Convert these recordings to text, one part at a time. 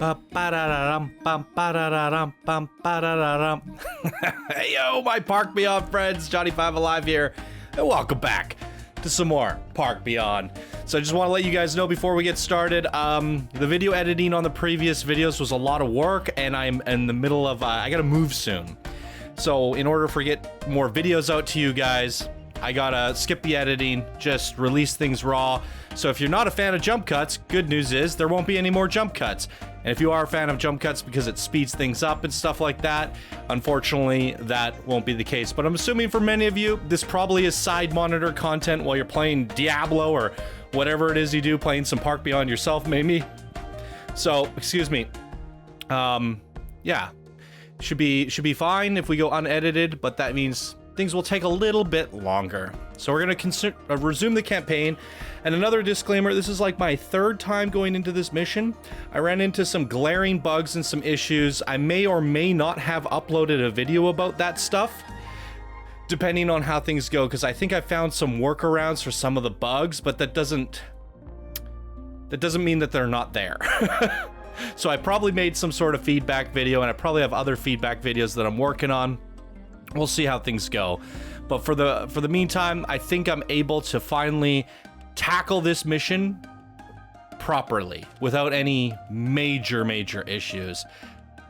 Hey yo, my Park Beyond friends, Johnny5 Alive here, and welcome back to some more Park Beyond. So I just want to let you guys know before we get started, the video editing on the previous videos was a lot of work, and I'm in the middle of, I gotta move soon. So in order to get more videos out to you guys, I gotta skip the editing, just release things raw. So if you're not a fan of jump cuts, good news is there won't be any more jump cuts. And if you are a fan of jump cuts because it speeds things up and stuff like that, unfortunately, that won't be the case. But I'm assuming for many of you, this probably is side monitor content while you're playing Diablo or whatever it is you do, playing some Park Beyond yourself, maybe. So, excuse me. Yeah, should be fine if we go unedited, but that means things will take a little bit longer. So we're gonna resume the campaign. And another disclaimer, this is like my third time going into this mission. I ran into some glaring bugs and some issues. I may or may not have uploaded a video about that stuff, depending on how things go, because I think I found some workarounds for some of the bugs, but that doesn't mean that they're not there. So I probably made some sort of feedback video, and I probably have other feedback videos that I'm working on. We'll see how things go. But for the meantime, I think I'm able to finally tackle this mission properly without any major issues.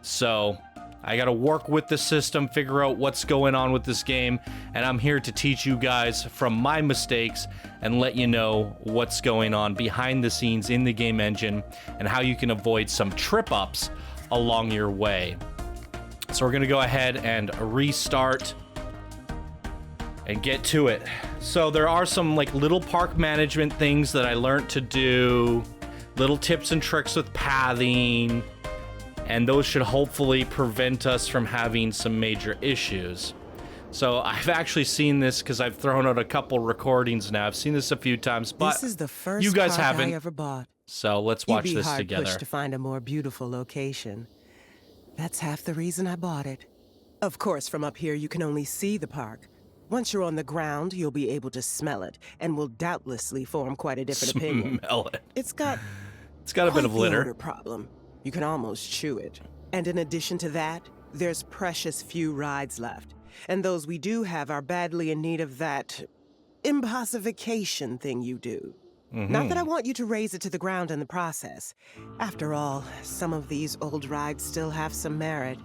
So I gotta work with the system, figure out what's going on with this game, and I'm here to teach you guys from my mistakes and let you know what's going on behind the scenes in the game engine and how you can avoid some trip ups along your way. So we're gonna go ahead and restart and get to it. So there are some like little park management things that I learned to do, little tips and tricks with pathing, and those should hopefully prevent us from having some major issues. So I've actually seen this because I've thrown out a couple recordings now. I've seen this a few times, but this is the first you guys park haven't. I ever bought. So let's watch You'd be this hard together. pushed to find a more beautiful location. That's half the reason I bought it. Of course, from up here you can only see the park. Once you're on the ground, you'll be able to smell it, and will doubtlessly form quite a different opinion. Smell it. It's got a bit of the litter. odor problem. You can almost chew it. And in addition to that, there's precious few rides left. And those we do have are badly in need of that Impossification thing you do. Not that I want you to raise it to the ground in the process. After all, some of these old rides still have some merit,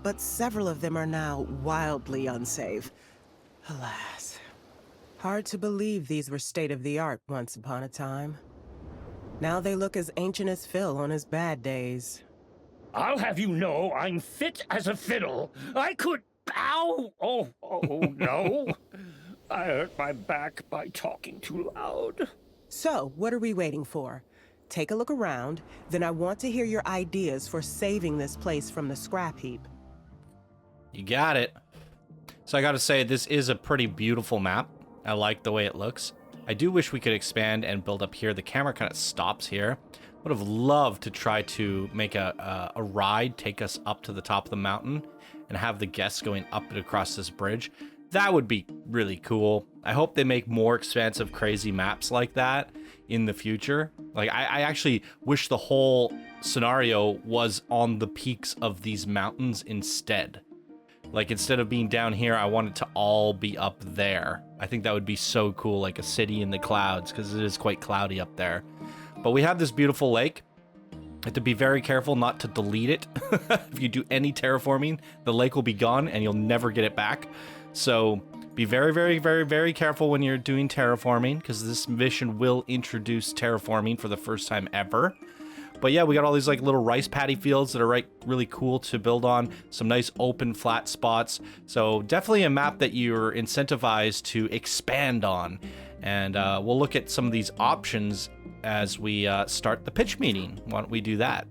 but several of them are now wildly unsafe. Alas. Hard to believe these were state-of-the-art once upon a time. Now they look as ancient as Phil on his bad days. I'll have you know I'm fit as a fiddle. I could... Ow! Oh, no. I hurt my back by talking too loud. So, what are we waiting for? Take a look around, then I want to hear your ideas for saving this place from the scrap heap. You got it. So I gotta say, this is a pretty beautiful map. I like the way it looks. I do wish we could expand and build up here. The camera kind of stops here. Would have loved to try to make a ride, take us up to the top of the mountain and have the guests going up and across this bridge. That would be really cool. I hope they make more expansive, crazy maps like that in the future. Like, I actually wish the whole scenario was on the peaks of these mountains instead. Like, instead of being down here, I want it to all be up there. I think that would be so cool, like a city in the clouds, because it is quite cloudy up there. But we have this beautiful lake. Have to be very careful not to delete it. If you do any terraforming, the lake will be gone and you'll never get it back. So be very careful when you're doing terraforming, because this mission will introduce terraforming for the first time ever. But yeah, we got all these like little rice paddy fields that are really cool to build on. Some nice open flat spots. So definitely a map that you're incentivized to expand on. And we'll look at some of these options as we start the pitch meeting. Why don't we do that?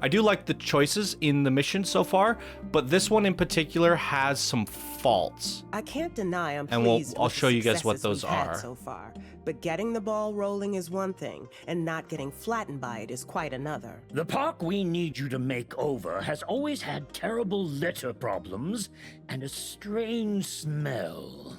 I do like the choices in the mission so far, but this one in particular has some faults. I can't deny I'm and pleased I'll with show the you guys what successes those we've had are. so far, but getting the ball rolling is one thing, and not getting flattened by it is quite another. The park we need you to make over has always had terrible litter problems and a strange smell.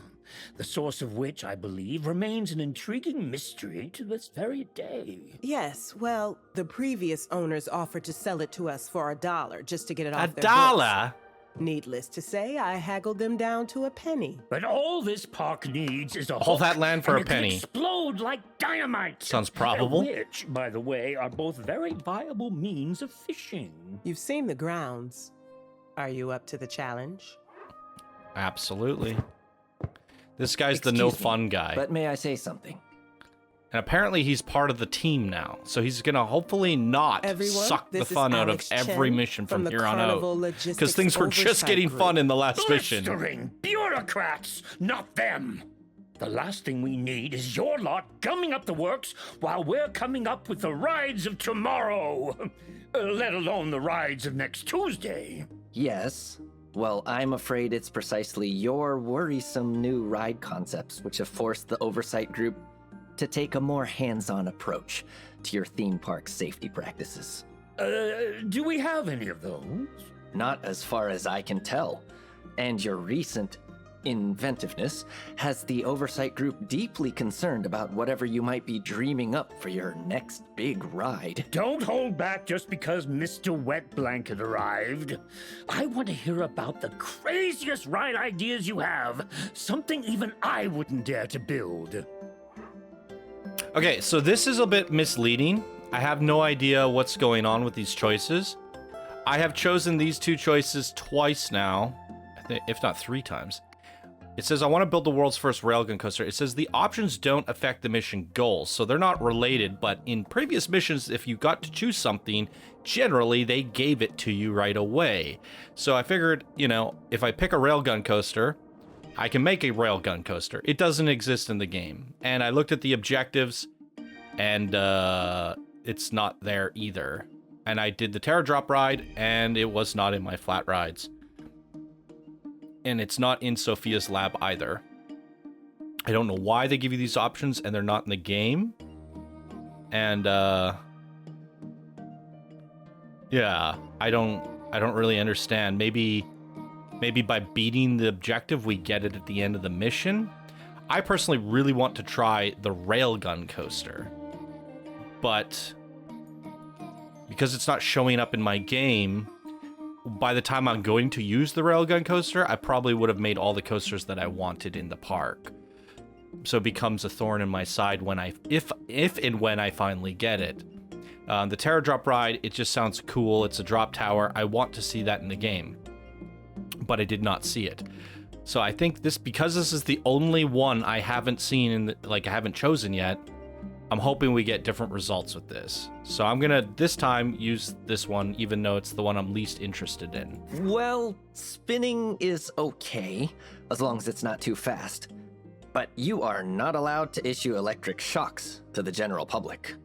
the source of which, I believe, remains an intriguing mystery to this very day. Yes, well, the previous owners offered to sell it to us for $1 just to get it off their $1? books. Needless to say, I haggled them down to a penny. But all this park needs is a All hook, that land for and a it can penny. explode like dynamite. Sounds probable. Which, by the way, are both very viable means of fishing. You've seen the grounds. Are you up to the challenge? Absolutely. This guy's the Excuse no me, fun guy. But may I say something? And apparently he's part of the team now. So he's going to hopefully not Everyone, suck the this is fun out of Alex every Chen mission from the here on Carnival out. Logistics Because things were just Oversight getting Group. fun in the last mission. Blistering bureaucrats, not them. The last thing we need is your lot gumming up the works while we're coming up with the rides of tomorrow. Let alone the rides of next Tuesday. Yes. Well, I'm afraid it's precisely your worrisome new ride concepts which have forced the oversight group to take a more hands-on approach to your theme park safety practices. Do we have any of those? Not as far as I can tell. And your recent inventiveness has the oversight group deeply concerned about whatever you might be dreaming up for your next big ride. Don't hold back just because Mr. Wet Blanket arrived. I want to hear about the craziest ride ideas you have. Something even I wouldn't dare to build. Okay, so this is a bit misleading. I have no idea what's going on with these choices. I have chosen these two choices twice now, if not 3 times. It says, I want to build the world's first railgun coaster. It says the options don't affect the mission goals, so they're not related, but in previous missions, if you got to choose something, generally they gave it to you right away. So I figured, you know, if I pick a railgun coaster, I can make a railgun coaster. It doesn't exist in the game. And I looked at the objectives, and it's not there either. And I did the Terra Drop ride, and it was not in my flat rides. And it's not in Sophia's lab either. I don't know why they give you these options and they're not in the game. And yeah, I don't really understand. Maybe by beating the objective we get it at the end of the mission. I personally really want to try the railgun coaster. But because it's not showing up in my game, by the time I'm going to use the railgun coaster, I probably would have made all the coasters that I wanted in the park. So it becomes a thorn in my side when if and when I finally get it. The Terra Drop ride, it just sounds cool. It's a drop tower. I want to see that in the game, but I did not see it. So I think because this is the only one I haven't seen I haven't chosen yet, I'm hoping we get different results with this. So I'm gonna, this time, use this one, even though it's the one I'm least interested in. Well, spinning is okay, as long as it's not too fast. But you are not allowed to issue electric shocks to the general public.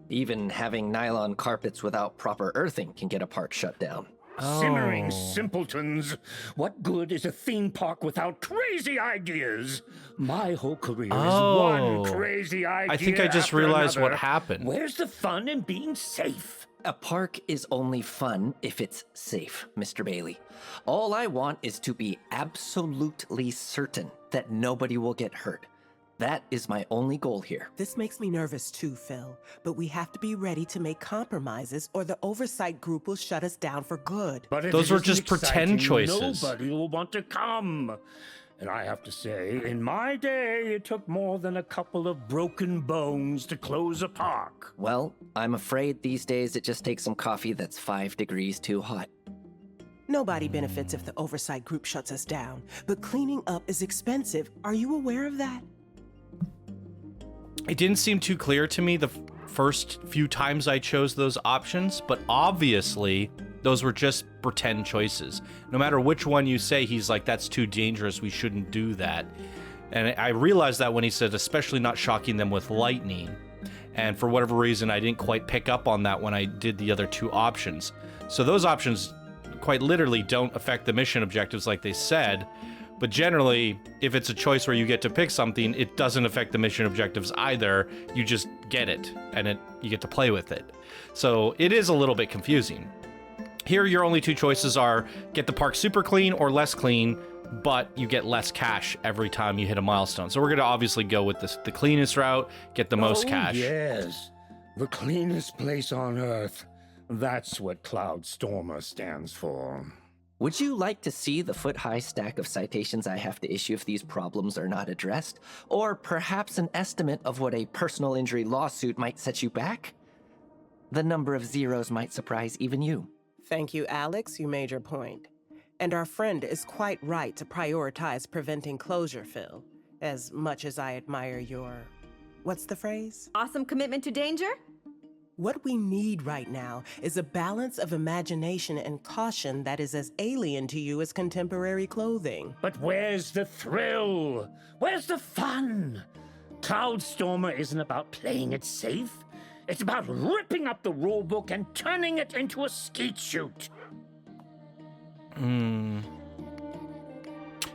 Even having nylon carpets without proper earthing can get a park shut down. Simmering simpletons. What good is a theme park without crazy ideas? My whole career is one crazy idea. I think I just after realized another. what happened. Where's the fun in being safe? A park is only fun if it's safe, Mr. Bailey. All I want is to be absolutely certain that nobody will get hurt. That is my only goal here. This makes me nervous too, Phil. But we have to be ready to make compromises or the oversight group will shut us down for good. But if Those it were isn't just pretend exciting, choices. Nobody will want to come. And I have to say, in my day, it took more than a couple of broken bones to close a park. Well, I'm afraid these days it just takes some coffee that's 5 degrees too hot. Nobody benefits if the oversight group shuts us down. But cleaning up is expensive. Are you aware of that? It didn't seem too clear to me the first few times I chose those options, but obviously those were just pretend choices. No matter which one you say, he's like, that's too dangerous, we shouldn't do that. And I realized that when he said, especially not shocking them with lightning. And for whatever reason, I didn't quite pick up on that when I did the other 2 options. So those options quite literally don't affect the mission objectives like they said. But generally, if it's a choice where you get to pick something, it doesn't affect the mission objectives either. You just get it, and you get to play with it. So it is a little bit confusing. Here, your only two choices are get the park super clean or less clean, but you get less cash every time you hit a milestone. So we're going to obviously go with the cleanest route, get the most cash. Yes, the cleanest place on Earth. That's what Cloudstormer stands for. Would you like to see the foot-high stack of citations I have to issue if these problems are not addressed? Or perhaps an estimate of what a personal injury lawsuit might set you back? The number of zeros might surprise even you. Thank you, Alex. You made your point. And our friend is quite right to prioritize preventing closure, Phil. As much as I admire your... what's the phrase? Awesome commitment to danger? What we need right now is a balance of imagination and caution that is as alien to you as contemporary clothing. But where's the thrill? Where's the fun? Cloudstormer isn't about playing it safe. It's about ripping up the rulebook and turning it into a skeet shoot.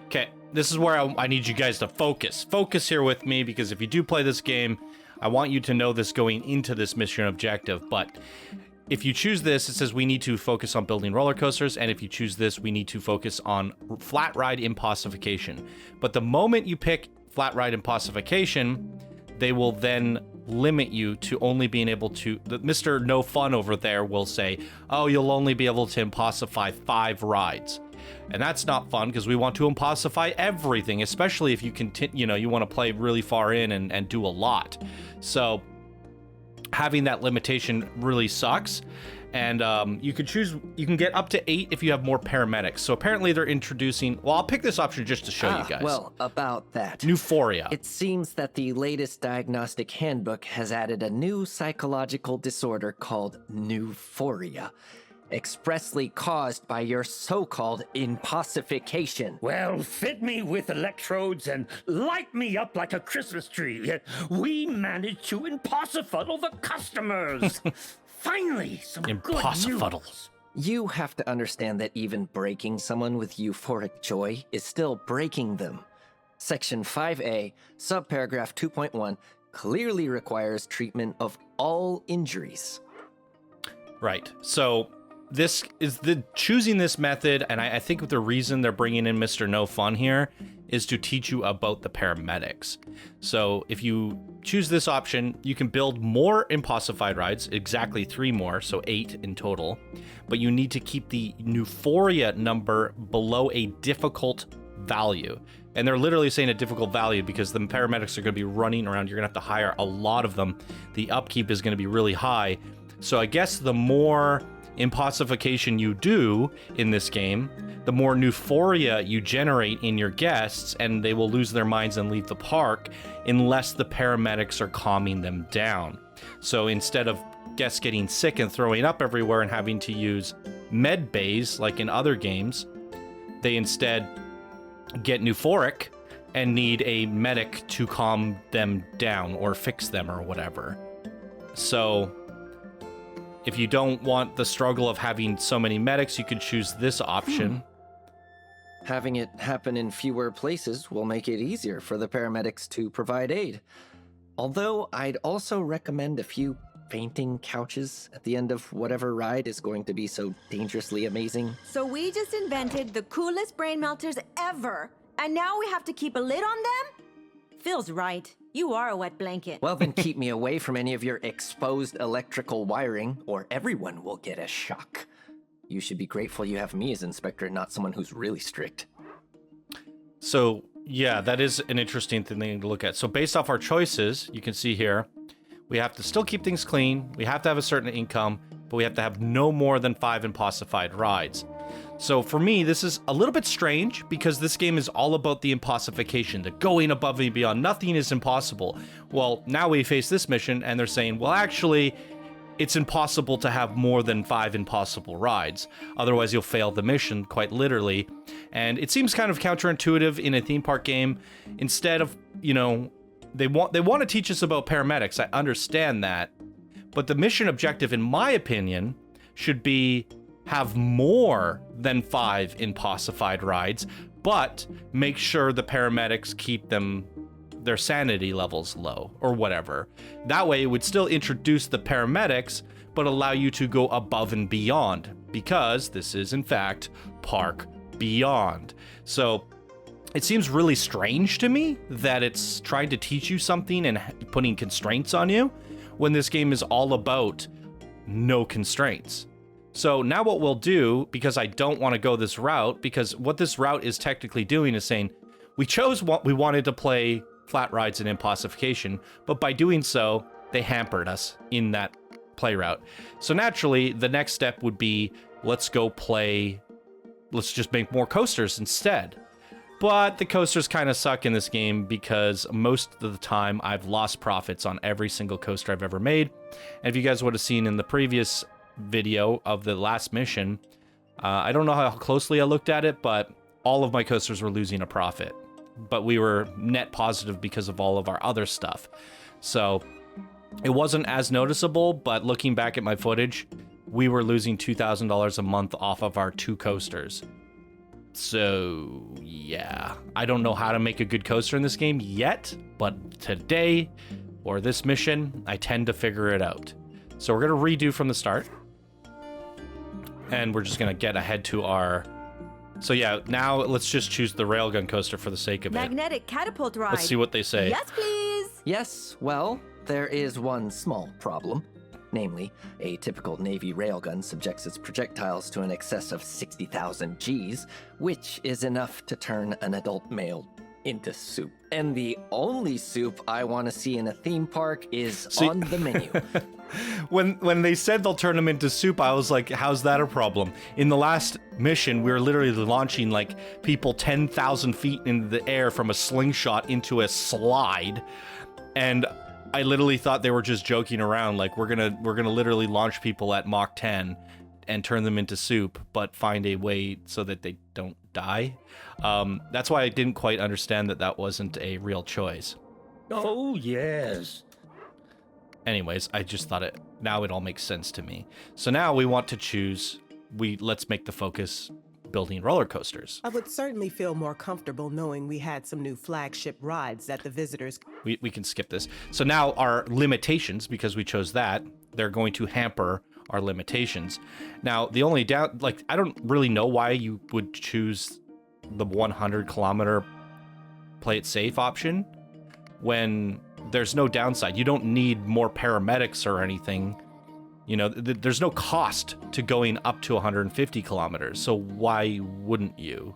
Okay, this is where I need you guys to focus. Focus here with me, because if you do play this game, I want you to know this going into this mission objective. But if you choose this, it says we need to focus on building roller coasters, and if you choose this, we need to focus on flat ride impossification. But the moment you pick flat ride impossification, they will then limit you to only being able to... Mr. No Fun over there will say, oh, you'll only be able to impossify 5 rides. And that's not fun, because we want to impossify everything, especially if you continue, you want to play really far in and do a lot. So having that limitation really sucks. And you can get up to 8 if you have more paramedics. So apparently they're introducing... Well, I'll pick this option just to show you guys. Well, about that. Euphoria. It seems that the latest diagnostic handbook has added a new psychological disorder called Euphoria, expressly caused by your so-called impossification. Well, fit me with electrodes and light me up like a Christmas tree. We managed to impossifuddle the customers. Finally, some good Impossifuddle. news. You have to understand that even breaking someone with euphoric joy is still breaking them. Section 5A, subparagraph 2.1, clearly requires treatment of all injuries. Right. So this is choosing this method, and I think the reason they're bringing in Mr. No Fun here is to teach you about the paramedics. So if you choose this option, you can build more impossified rides, exactly 3 more, so 8 in total, but you need to keep the Euphoria number below a difficult value. And they're literally saying a difficult value because the paramedics are going to be running around. You're going to have to hire a lot of them. The upkeep is going to be really high. So I guess the more impossification you do in this game, the more euphoria you generate in your guests, and they will lose their minds and leave the park unless the paramedics are calming them down. So instead of guests getting sick and throwing up everywhere and having to use med bays like in other games, they instead get euphoric and need a medic to calm them down or fix them or whatever. So if you don't want the struggle of having so many medics, you could choose this option. Having it happen in fewer places will make it easier for the paramedics to provide aid. Although I'd also recommend a few fainting couches at the end of whatever ride is going to be so dangerously amazing. So we just invented the coolest brain melters ever, and now we have to keep a lid on them? Phil's right. You are a wet blanket. Well, then keep me away from any of your exposed electrical wiring, or everyone will get a shock. You should be grateful you have me as inspector and not someone who's really strict. So, yeah, that is an interesting thing to look at. So based off our choices, you can see here, we have to still keep things clean, we have to have a certain income, but we have to have no more than 5 impossified rides. So for me, this is a little bit strange because this game is all about the impossification, the going above and beyond. Nothing is impossible. Well, now we face this mission and they're saying, well, actually, it's impossible to have more than 5 impossible rides. Otherwise, you'll fail the mission, quite literally. And it seems kind of counterintuitive in a theme park game. Instead of, they want to teach us about paramedics. I understand that. But the mission objective, in my opinion, should be have more than 5 impossified rides, but make sure the paramedics keep their sanity levels low or whatever. That way it would still introduce the paramedics, but allow you to go above and beyond. because this is, in fact, Park Beyond. So it seems really strange to me that it's trying to teach you something and putting constraints on you when this game is all about no constraints. So now what we'll do, because I don't want to go this route, because what this route is technically doing is saying, we chose what we wanted to play flat rides and Impossification, but by doing so, they hampered us in that play route. So naturally, the next step would be, let's just make more coasters instead. But the coasters kind of suck in this game because most of the time I've lost profits on every single coaster I've ever made. And if you guys would have seen in the previous video of the last mission, I don't know how closely I looked at it, but all of my coasters were losing a profit. But we were net positive because of all of our other stuff. So it wasn't as noticeable, but looking back at my footage, we were losing $2,000 a month off of our 2 coasters. So, yeah. I don't know how to make a good coaster in this game yet, but today, or this mission, I tend to figure it out. So we're going to redo from the start. And we're just going to get ahead to our... So yeah, now let's just choose the Railgun coaster for the sake of Magnetic catapult ride. Let's see what they say. Yes, please. Yes, well, there is one small problem. Namely, a typical Navy railgun subjects its projectiles to an excess of 60,000 Gs, which is enough to turn an adult male into soup. And the only soup I want to see in a theme park is on the menu. When they said they'll turn them into soup, I was like, how's that a problem? In the last mission, we were literally launching like people 10,000 feet into the air from a slingshot into a slide. And I literally thought they were just joking around, like we're gonna literally launch people at Mach 10 and turn them into soup, but find a way so that they don't die. That's why I didn't quite understand that wasn't a real choice. Oh, yes. Anyways, I just thought now it all makes sense to me. So now we want to choose, let's make the focus building roller coasters. I would certainly feel more comfortable knowing we had some new flagship rides that the visitors... We can skip this. So now our limitations, because we chose that, they're going to hamper our limitations. Now, the only I don't really know why you would choose the 100-kilometer play it safe option when there's no downside. You don't need more paramedics or anything. You know, there's no cost to going up to 150 kilometers, so why wouldn't you?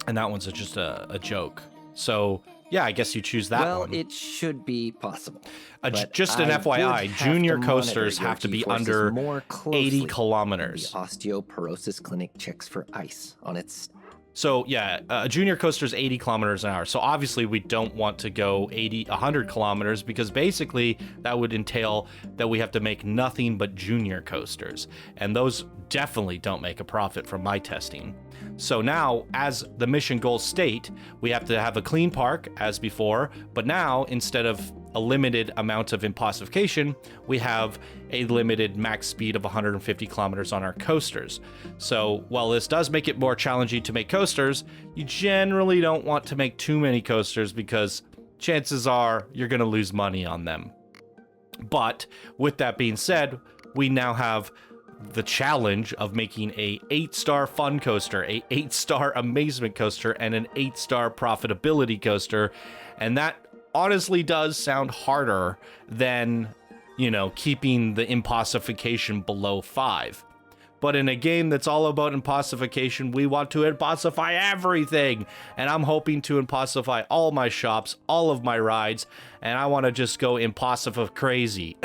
And that one's just a joke. So, yeah, I guess you choose that one. Well, it should be possible. Just an FYI, junior coasters have to be under 80 kilometers. The osteoporosis clinic checks for ice on its... So, yeah, a junior coaster is 80 kilometers an hour. So, obviously, we don't want to go 100 kilometers because basically that would entail that we have to make nothing but junior coasters. And those definitely don't make a profit from my testing. So now, as the mission goals state, we have to have a clean park as before, but now instead of a limited amount of Impossification, we have a limited max speed of 150 kilometers on our coasters. So while this does make it more challenging to make coasters, you generally don't want to make too many coasters because chances are you're going to lose money on them. But with that being said, we now have the challenge of making a 8-star fun coaster, a 8-star amazement coaster, and an 8-star profitability coaster. And that honestly does sound harder than, you know, keeping the Impossification below 5. But in a game that's all about Impossification, we want to Impossify everything. And I'm hoping to Impossify all my shops, all of my rides, and I want to just go Impossify crazy.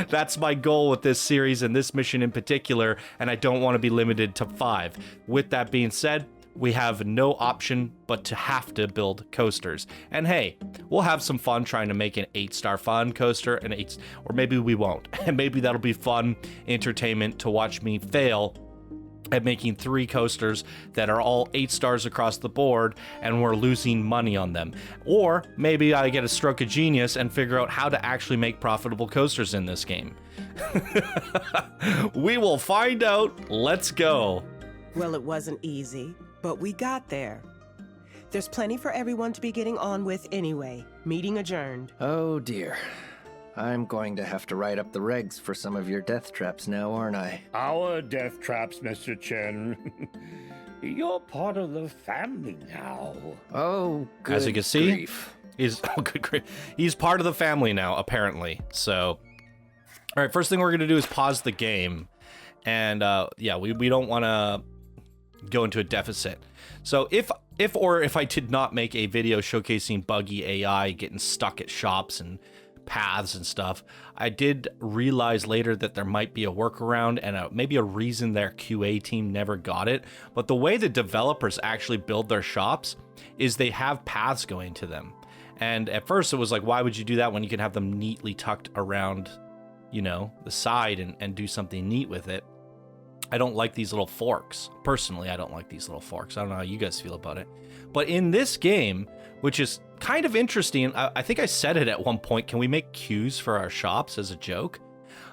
That's my goal with this series and this mission in particular, and I don't want to be limited to 5. With that being said, we have no option but to have to build coasters. And hey, we'll have some fun trying to make an 8-star fun coaster, or maybe we won't. And maybe that'll be fun entertainment to watch me fail at making 3 coasters that are all 8 stars across the board and we're losing money on them. Or maybe I get a stroke of genius and figure out how to actually make profitable coasters in this game. We will find out. Let's go. Well, it wasn't easy, but we got there. There's plenty for everyone to be getting on with anyway. Meeting adjourned. Oh dear. I'm going to have to write up the regs for some of your death traps now, aren't I? Our death traps, Mr. Chen. You're part of the family now. Oh, good As you can see, grief. he's he's part of the family now, apparently. So, all right, first thing we're gonna do is pause the game, and yeah, we don't want to go into a deficit. So if I did not make a video showcasing buggy AI getting stuck at shops and paths and stuff, I did realize later that there might be a workaround and maybe a reason their QA team never got it. But the way the developers actually build their shops is they have paths going to them. And at first it was like, why would you do that when you can have them neatly tucked around, you know, the side and do something neat with it? I don't like these little forks. Personally, I don't like these little forks. I don't know how you guys feel about it. But in this game, which is kind of interesting, I think I said it at one point, can we make queues for our shops as a joke?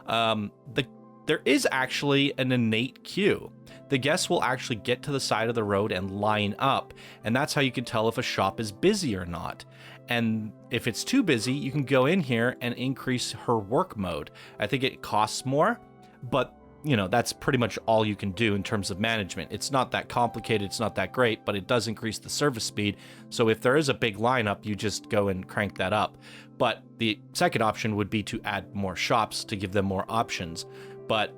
There is actually an innate queue. The guests will actually get to the side of the road and line up, and that's how you can tell if a shop is busy or not. And if it's too busy, you can go in here and increase her work mode. I think it costs more, but you know, that's pretty much all you can do in terms of management. It's not that complicated, it's not that great, but it does increase the service speed. So if there is a big lineup, you just go and crank that up. But the second option would be to add more shops to give them more options. But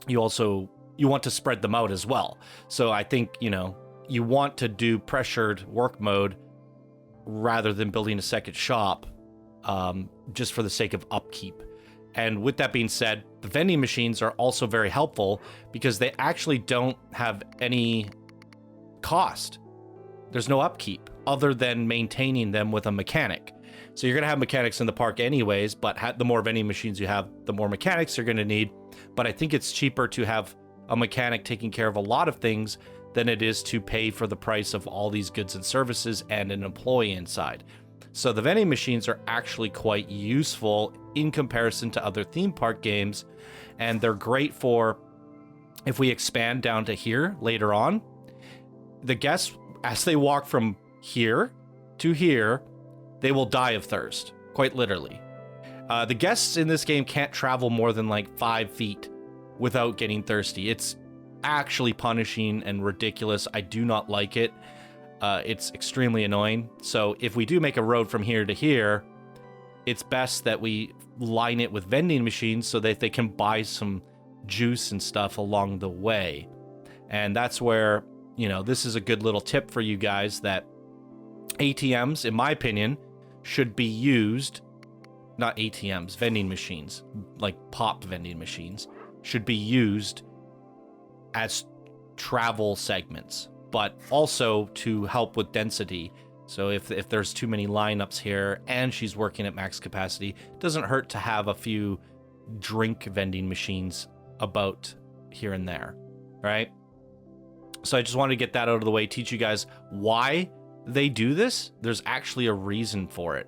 you want to spread them out as well. So I think, you know, you want to do pressured work mode rather than building a second shop, just for the sake of upkeep. And with that being said, the vending machines are also very helpful because they actually don't have any cost. There's no upkeep other than maintaining them with a mechanic. So you're going to have mechanics in the park anyways, but the more vending machines you have, the more mechanics you're going to need. But I think it's cheaper to have a mechanic taking care of a lot of things than it is to pay for the price of all these goods and services and an employee inside. So the vending machines are actually quite useful in comparison to other theme park games, and they're great for, if we expand down to here later on, the guests, as they walk from here to here, they will die of thirst, quite literally. The guests in this game can't travel more than like 5 feet without getting thirsty. It's actually punishing and ridiculous. I do not like it. It's extremely annoying. So if we do make a road from here to here, it's best that we line it with vending machines so that they can buy some juice and stuff along the way. And that's where, you know, this is a good little tip for you guys, that ATMs, in my opinion, should be used, not ATMs, vending machines, like pop vending machines, should be used as travel segments, but also to help with density. So if there's too many lineups here and she's working at max capacity, it doesn't hurt to have a few drink vending machines about here and there, right? So I just wanted to get that out of the way, teach you guys why they do this. There's actually a reason for it,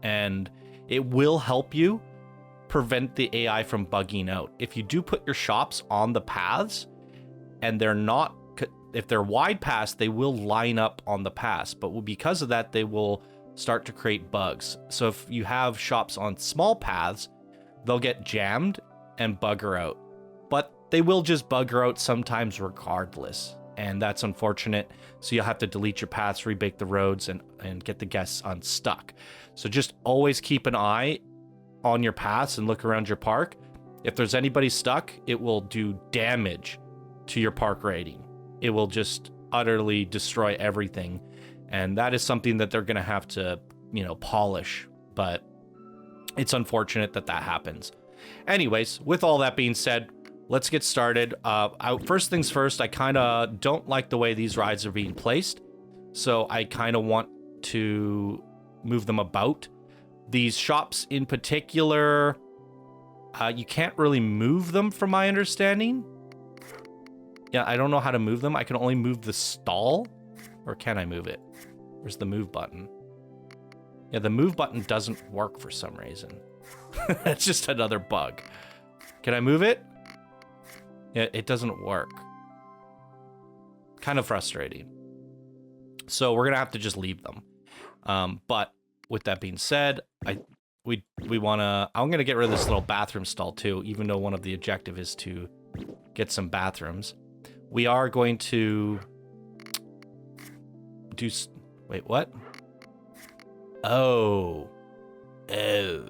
and it will help you prevent the AI from bugging out. If you do put your shops on the paths and they're not, if they're wide paths, they will line up on the paths, but because of that, they will start to create bugs. So if you have shops on small paths, they'll get jammed and bugger out, but they will just bugger out sometimes regardless. And that's unfortunate. So you'll have to delete your paths, rebake the roads, and get the guests unstuck. So just always keep an eye on your paths and look around your park. If there's anybody stuck, it will do damage to your park rating. It will just utterly destroy everything. And that is something that they're going to have to, you know, polish. But it's unfortunate that that happens. Anyways, with all that being said, let's get started. First things first, I kind of don't like the way these rides are being placed. So I kind of want to move them about. These shops in particular, you can't really move them from my understanding. Yeah, I don't know how to move them. I can only move the stall. Or can I move it? Where's the move button? Yeah, the move button doesn't work for some reason. That's just another bug. Can I move it? Yeah, it doesn't work. Kind of frustrating. So we're going to have to just leave them. But with that being said, we wanna... I'm gonna get rid of this little bathroom stall too, even though one of the objective is to get some bathrooms. We are going to do... Wait, what? Oh. Oh.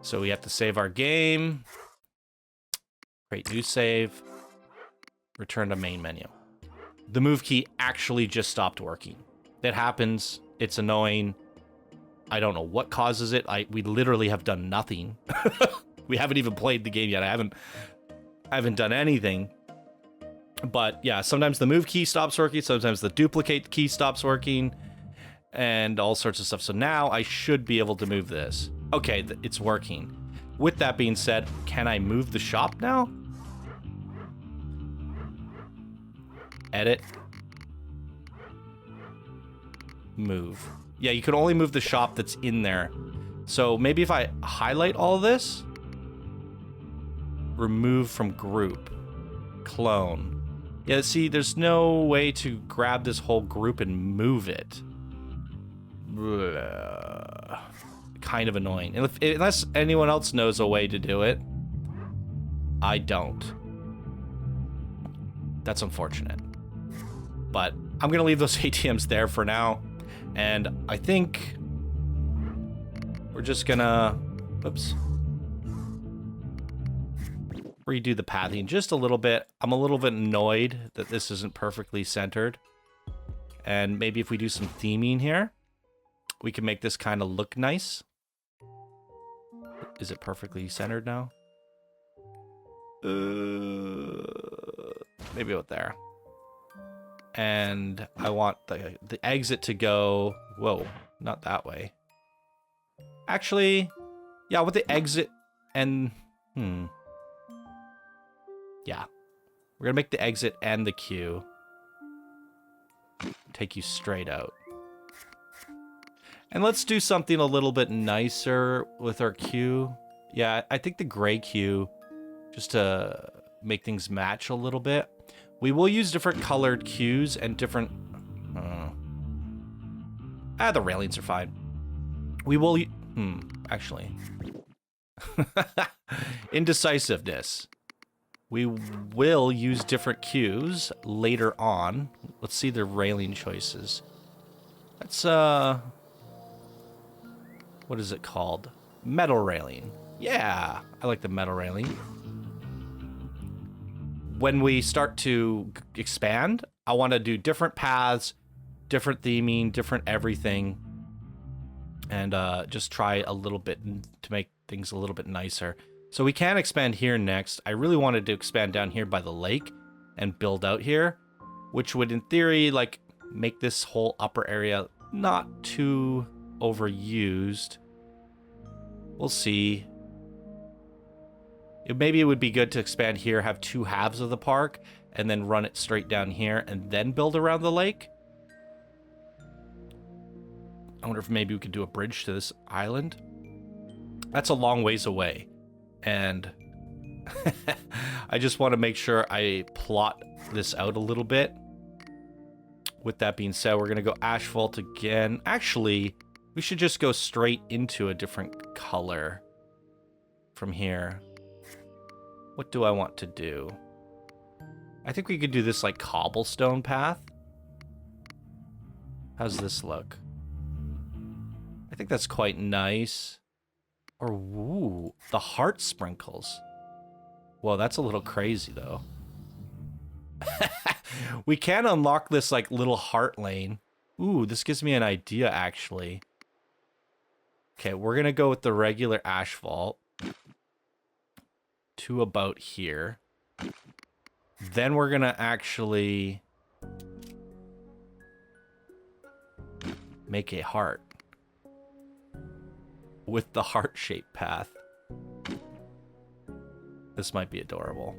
So we have to save our game. Create new save. Return to main menu. The move key actually just stopped working. That happens. It's annoying. I don't know what causes it. We literally have done nothing. We haven't even played the game yet. I haven't done anything. But yeah, sometimes the move key stops working. Sometimes the duplicate key stops working. And all sorts of stuff. So now I should be able to move this. Okay, it's working. With that being said, can I move the shop now? Edit. Move. Yeah, you can only move the shop that's in there. So maybe if I highlight all this, remove from group, clone. Yeah, see, there's no way to grab this whole group and move it. Kind of annoying. Unless anyone else knows a way to do it. I don't. That's unfortunate. But I'm going to leave those ATMs there for now. And I think we're just going to... Oops. Redo the pathing just a little bit. I'm a little bit annoyed that this isn't perfectly centered. And maybe if we do some theming here, we can make this kind of look nice. Is it perfectly centered now? Maybe about there. And I want the exit to go... Whoa, not that way. Actually, yeah, with the exit and... Yeah. We're going to make the exit and the queue take you straight out. And let's do something a little bit nicer with our queue. Yeah, I think the gray queue, just to make things match a little bit. We will use different colored queues and different... the railings are fine. We will... actually. Indecisiveness. We will use different queues later on. Let's see the railing choices. Let's, what is it called? Metal railing. Yeah, I like the metal railing. When we start to expand, I want to do different paths, different theming, different everything. And just try a little bit to make things a little bit nicer. So we can expand here next. I really wanted to expand down here by the lake and build out here, which would in theory like make this whole upper area not too overused. We'll see. Maybe it would be good to expand here, have two halves of the park, and then run it straight down here and then build around the lake. I wonder if maybe we could do a bridge to this island. That's a long ways away. And I just want to make sure I plot this out a little bit. With that being said, we're going to go asphalt again. Actually, we should just go straight into a different color from here. What do I want to do? I think we could do this like cobblestone path. How's this look? I think that's quite nice. Or, ooh, the heart sprinkles. Whoa, that's a little crazy, though. We can unlock this, like, little heart lane. Ooh, this gives me an idea, actually. Okay, we're going to go with the regular asphalt. To about here. Then we're going to actually make a heart. With the heart-shaped path. This might be adorable.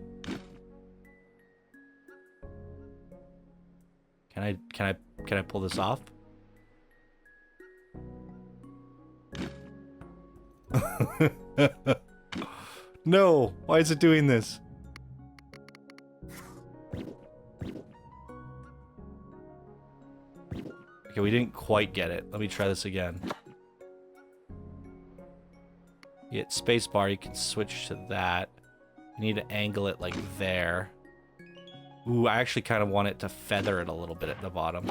Can I pull this off? No, why is it doing this? Okay, we didn't quite get it. Let me try this again. You hit spacebar, you can switch to that. You need to angle it like there. Ooh, I actually kind of want it to feather it a little bit at the bottom.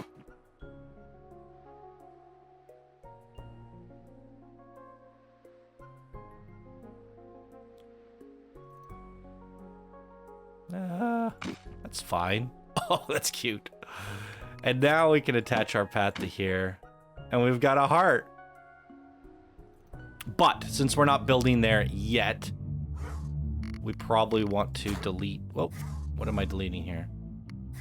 That's fine. Oh, that's cute. And now we can attach our path to here. And we've got a heart. But since we're not building there yet, we probably want to delete... Whoa, what am I deleting here?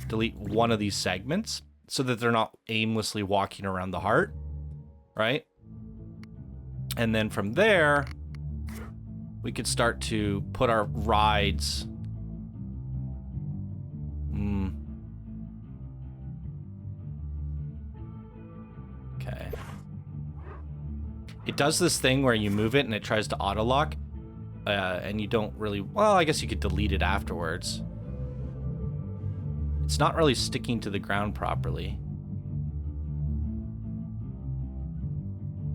Delete one of these segments so that they're not aimlessly walking around the heart, right? And then from there, we could start to put our rides... Okay. It does this thing where you move it and it tries to auto-lock, and you don't really... Well, I guess you could delete it afterwards. It's not really sticking to the ground properly.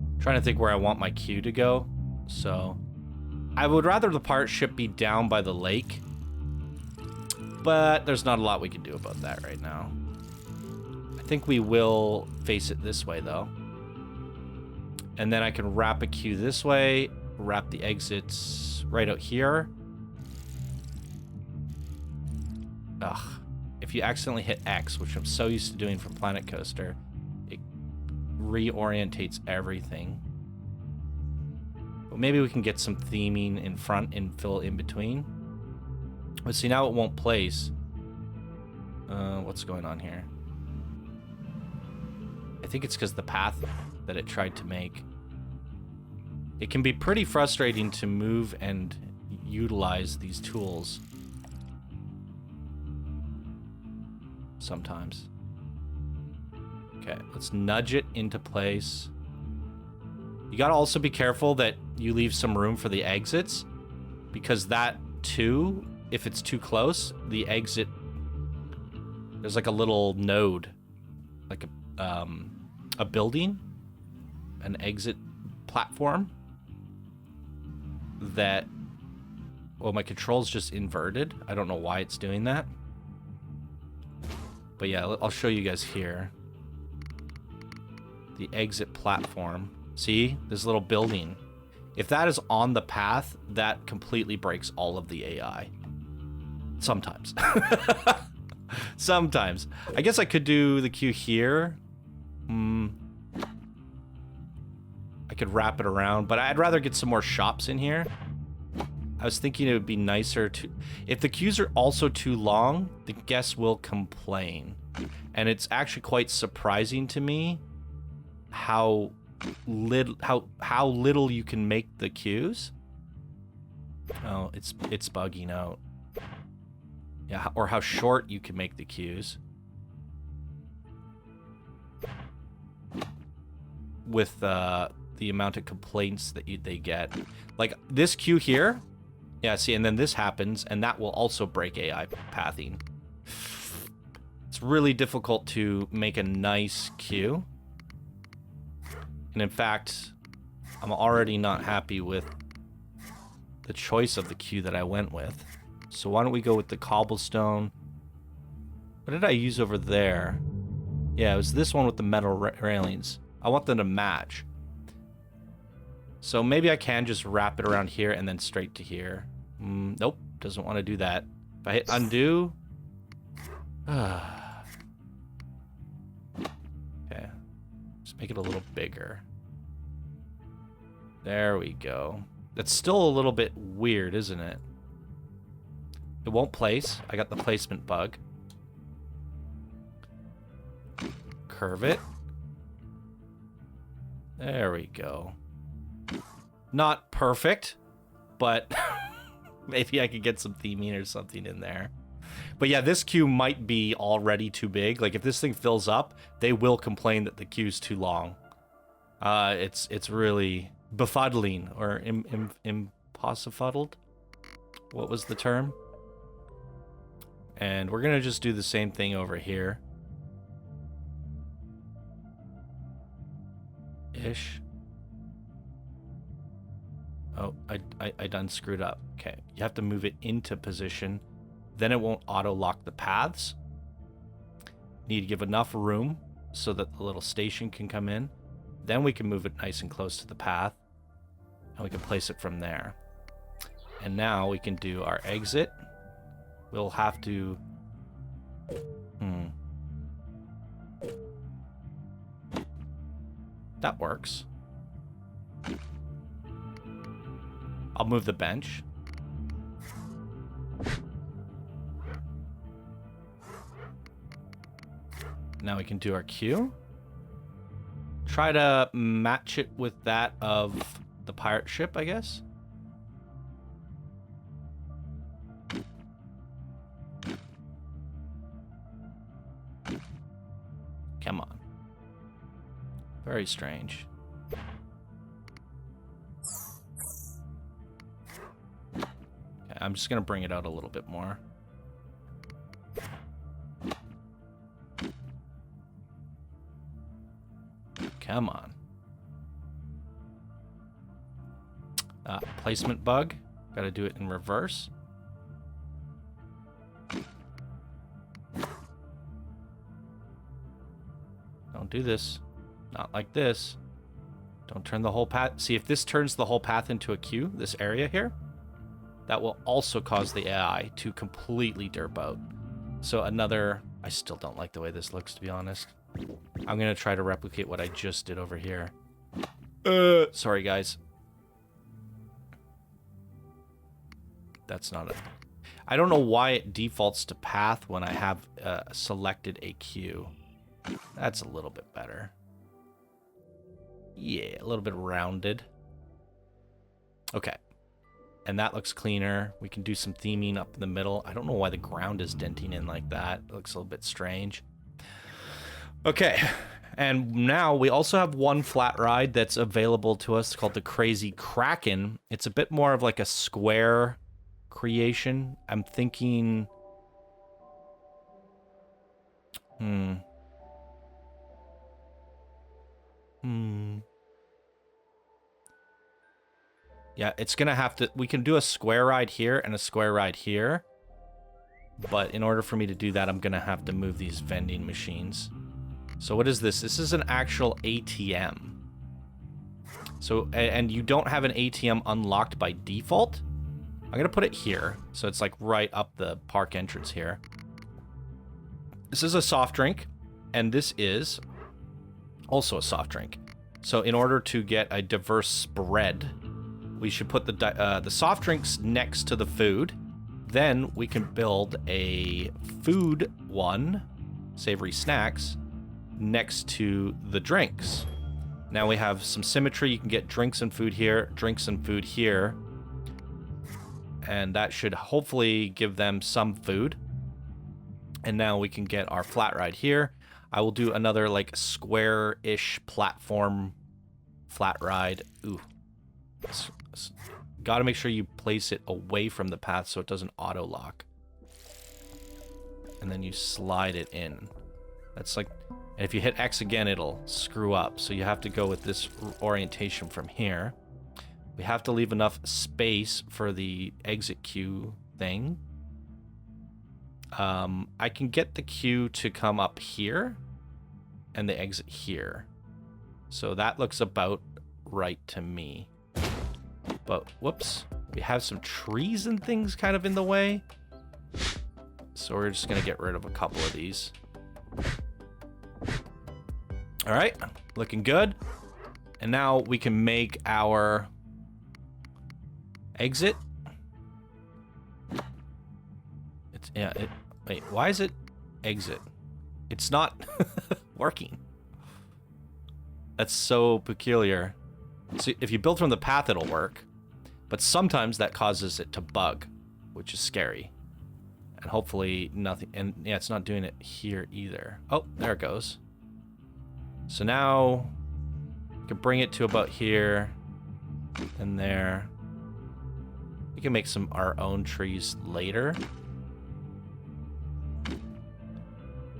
I'm trying to think where I want my queue to go. So, I would rather the part ship be down by the lake, but there's not a lot we can do about that right now. I think we will face it this way, though. And then I can wrap a queue this way, wrap the exits right out here. Ugh. If you accidentally hit X, which I'm so used to doing from Planet Coaster, it reorientates everything. But maybe we can get some theming in front and fill in between. But see, now it won't place. What's going on here? I think it's because the path that it tried to make. It can be pretty frustrating to move and utilize these tools. Sometimes. Okay, let's nudge it into place. You gotta also be careful that you leave some room for the exits, because that too, if it's too close, the exit, there's like a little node, like a building, an exit platform that, well, my control's just inverted. I don't know why it's doing that. But yeah, I'll show you guys here. The exit platform. See, this little building. If that is on the path, that completely breaks all of the AI. Sometimes. Sometimes. I guess I could do the queue here. I could wrap it around, but I'd rather get some more shops in here. I was thinking it would be nicer to... If the queues are also too long, the guests will complain. And it's actually quite surprising to me how little you can make the queues. Oh, it's bugging out. Yeah, or how short you can make the queues. With the amount of complaints that they get. Like this queue here. Yeah, see, and then this happens, and that will also break AI pathing. It's really difficult to make a nice queue. And in fact, I'm already not happy with the choice of the queue that I went with. So why don't we go with the cobblestone? What did I use over there? Yeah, it was this one with the metal railings. I want them to match. So maybe I can just wrap it around here and then straight to here. Nope, doesn't want to do that. If I hit undo... Okay. Just make it a little bigger. There we go. That's still a little bit weird, isn't it? It won't place. I got the placement bug. Curve it. There we go. Not perfect, but maybe I could get some theming or something in there. But yeah, this queue might be already too big. Like if this thing fills up, they will complain that the queue's too long. It's really befuddling or impossifuddled. What was the term? And we're gonna just do the same thing over here. Ish. Oh, I done screwed up. Okay, you have to move it into position. Then it won't auto-lock the paths. Need to give enough room so that the little station can come in. Then we can move it nice and close to the path. And we can place it from there. And now we can do our exit. We'll have to... That works. I'll move the bench. Now we can do our queue. Try to match it with that of the pirate ship, I guess. Come on. Very strange. Okay, I'm just gonna bring it out a little bit more. Come on. Placement bug. Gotta do it in reverse. Don't do this. Not like this. Don't turn the whole path. See, if this turns the whole path into a queue, this area here, that will also cause the AI to completely derp out. So another... I still don't like the way this looks, to be honest. I'm going to try to replicate what I just did over here. Sorry, guys. That's not a... I don't know why it defaults to path when I have selected a queue. That's a little bit better. Yeah, a little bit rounded. Okay. And that looks cleaner. We can do some theming up in the middle. I don't know why the ground is denting in like that. It looks a little bit strange. Okay. And now we also have one flat ride that's available to us called the Crazy Kraken. It's a bit more of like a square creation. I'm thinking... Yeah, it's gonna have to... We can do a square ride here and a square ride here. But in order for me to do that, I'm gonna have to move these vending machines. So what is this? This is an actual ATM. So, and you don't have an ATM unlocked by default. I'm gonna put it here. So it's like right up the park entrance here. This is a soft drink. And this is also a soft drink. So in order to get a diverse spread, we should put the soft drinks next to the food. Then we can build a food one, savory snacks, next to the drinks. Now we have some symmetry. You can get drinks and food here, drinks and food here. And that should hopefully give them some food. And now we can get our flat ride here. I will do another like square-ish platform flat ride. Ooh. Got to make sure you place it away from the path so it doesn't auto-lock. And then you slide it in. That's like... And if you hit X again, it'll screw up. So you have to go with this orientation from here. We have to leave enough space for the exit queue thing. I can get the queue to come up here and the exit here. So that looks about right to me. But, whoops, we have some trees and things kind of in the way. So we're just going to get rid of a couple of these. All right, looking good. And now we can make our exit. It's, yeah, wait, why is it exit? It's not working. That's so peculiar. So if you build from the path, it'll work. But sometimes that causes it to bug, which is scary. And hopefully nothing... And yeah, it's not doing it here either. Oh, there it goes. So now we can bring it to about here and there. We can make our own trees later.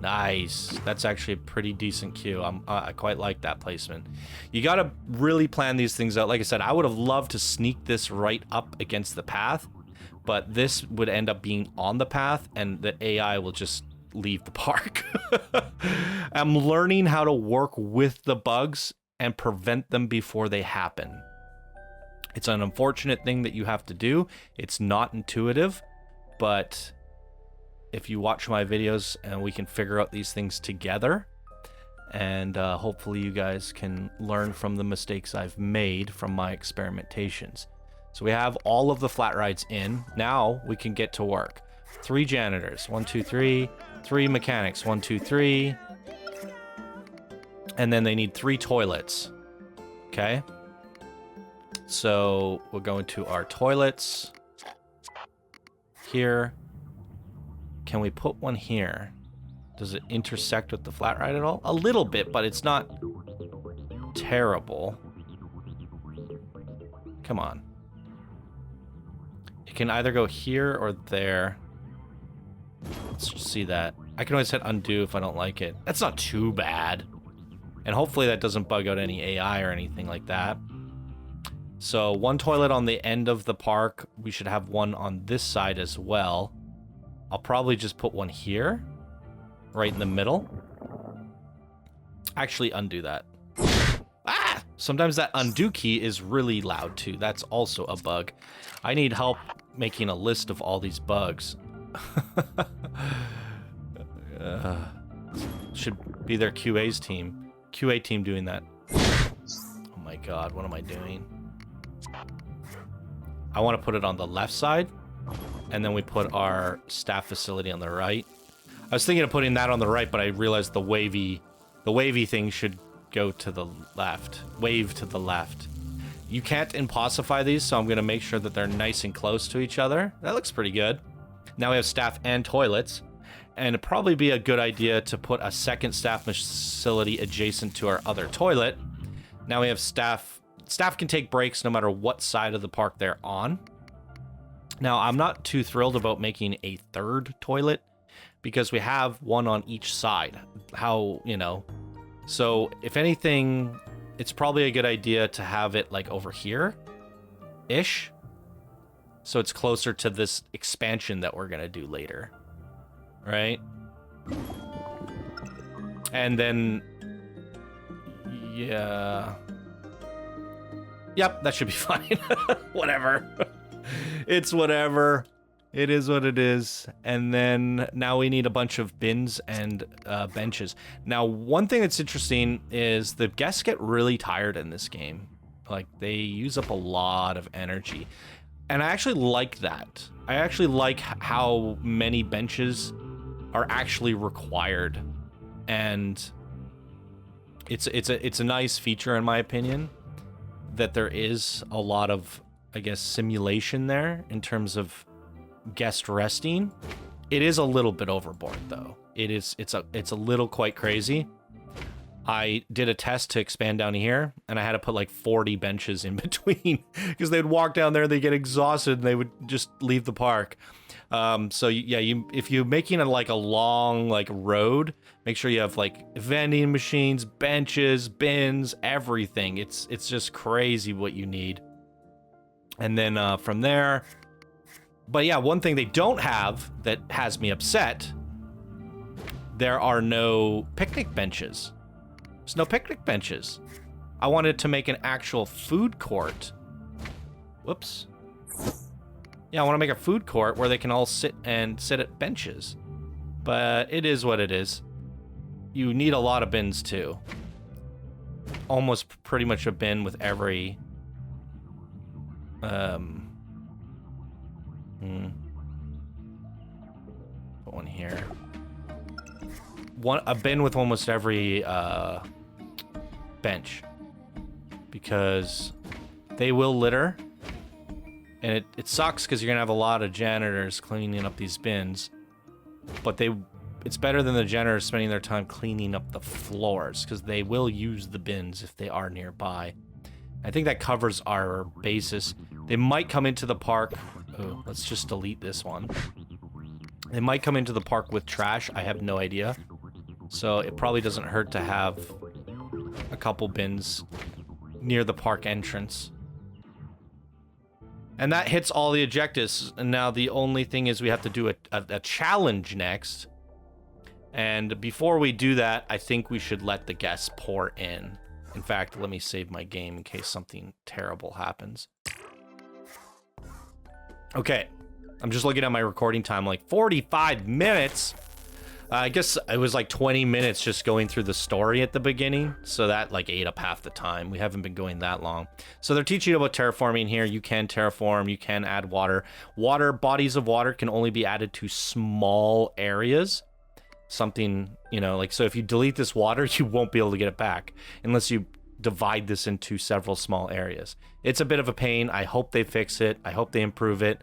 Nice. That's actually a pretty decent queue. I quite like that placement. You gotta really plan these things out. Like I said, I would have loved to sneak this right up against the path, but this would end up being on the path, and the AI will just leave the park. I'm learning how to work with the bugs and prevent them before they happen. It's an unfortunate thing that you have to do. It's not intuitive, but if you watch my videos and we can figure out these things together, and hopefully you guys can learn from the mistakes I've made from my experimentations. So we have all of the flat rides in. Now we can get to work. 3 janitors, 1, 2, 3. 3 mechanics, 1, 2, 3. And then they need 3 toilets. Okay. So we'll go into our toilets here. Can we put one here? Does it intersect with the flat ride at all? A little bit, but it's not terrible. Come on. It can either go here or there. Let's just see that. I can always hit undo if I don't like it. That's not too bad. And hopefully that doesn't bug out any AI or anything like that. So 1 toilet on the end of the park. We should have 1 on this side as well. I'll probably just put 1 here, right in the middle. Actually, undo that. Ah! Sometimes that undo key is really loud too. That's also a bug. I need help making a list of all these bugs. Should be their QA's team. QA team doing that. Oh my god, what am I doing? I want to put it on the left side, and then we put our staff facility on the right. I was thinking of putting that on the right, but I realized the wavy thing should go to the left. Wave to the left. You can't impossify these, so I'm going to make sure that they're nice and close to each other. That looks pretty good. Now we have staff and toilets, and it'd probably be a good idea to put a second staff facility adjacent to our other toilet. Now we have staff. Staff can take breaks no matter what side of the park they're on. Now, I'm not too thrilled about making a 3rd toilet because we have 1 on each side. How, you know. So, if anything, it's probably a good idea to have it like over here-ish. So it's closer to this expansion that we're going to do later. Right? And then... yeah... Yep, that should be fine. Whatever. It's whatever. It is what it is. And then now we need a bunch of bins and benches. Now, one thing that's interesting is the guests get really tired in this game. Like, they use up a lot of energy. And I actually like that. I actually like how many benches are actually required. And it's a nice feature, in my opinion, that there is a lot of, I guess, simulation there in terms of guest resting. It is a little bit overboard though. It's a little quite crazy. I did a test to expand down here, and I had to put like 40 benches in between because they'd walk down there, they get exhausted, and they would just leave the park. So yeah, if you're making a long road, make sure you have like vending machines, benches, bins, everything. It's just crazy what you need. And then from there, but yeah, one thing they don't have that has me upset, there are no picnic benches. There's no picnic benches. I wanted to make an actual food court. Whoops. Yeah, I want to make a food court where they can all sit at benches. But it is what it is. You need a lot of bins too. Almost pretty much a bin with every... Put one here. A bin with almost every bench. Because they will litter. And it sucks because you're going to have a lot of janitors cleaning up these bins. But it's better than the janitors spending their time cleaning up the floors, because they will use the bins if they are nearby. I think that covers our basis. They might come into the park. Oh, let's just delete this one. They might come into the park with trash. I have no idea. So it probably doesn't hurt to have a couple bins near the park entrance. And that hits all the objectives. And now the only thing is we have to do a challenge next. And before we do that, I think we should let the guests pour in. In fact, let me save my game in case something terrible happens. Okay, I'm just looking at my recording time, like 45 minutes. I guess it was like 20 minutes just going through the story at the beginning. So that like ate up half the time. We haven't been going that long. So they're teaching you about terraforming here. You can terraform, you can add water. Bodies of water can only be added to small areas. Something, you know, like, so if you delete this water, you won't be able to get it back unless you divide this into several small areas. It's a bit of a pain. I hope they fix it. I hope they improve it.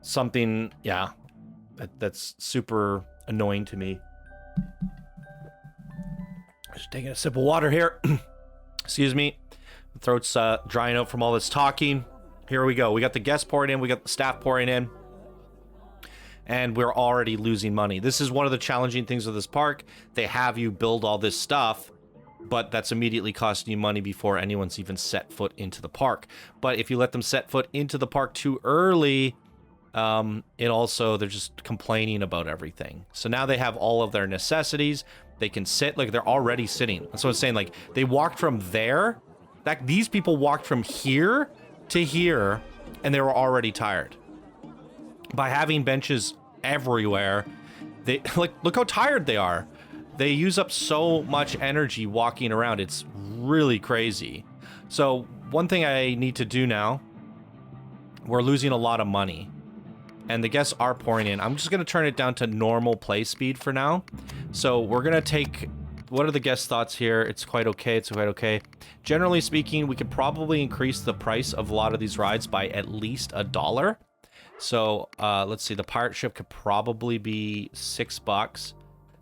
Something, yeah, that's super annoying to me. Just taking a sip of water here. Excuse me. My throat's drying out from all this talking. Here we go. We got the guests pouring in. We got the staff pouring in. And we're already losing money. This is one of the challenging things of this park. They have you build all this stuff, but that's immediately costing you money before anyone's even set foot into the park. But if you let them set foot into the park too early, it also, they're just complaining about everything. So now they have all of their necessities. They can sit, like they're already sitting. That's what I'm saying. Like they walked from there, these people walked from here to here, and they were already tired. By having benches everywhere, they like, look how tired they are. They use up so much energy walking around. It's really crazy. So one thing I need to do now, we're losing a lot of money and the guests are pouring in. I'm just going to turn it down to normal play speed for now. So we're going to take, what are the guest thoughts here? It's quite okay. It's quite okay. Generally speaking, we could probably increase the price of a lot of these rides by at least $1. So let's see, the pirate ship could probably be $6.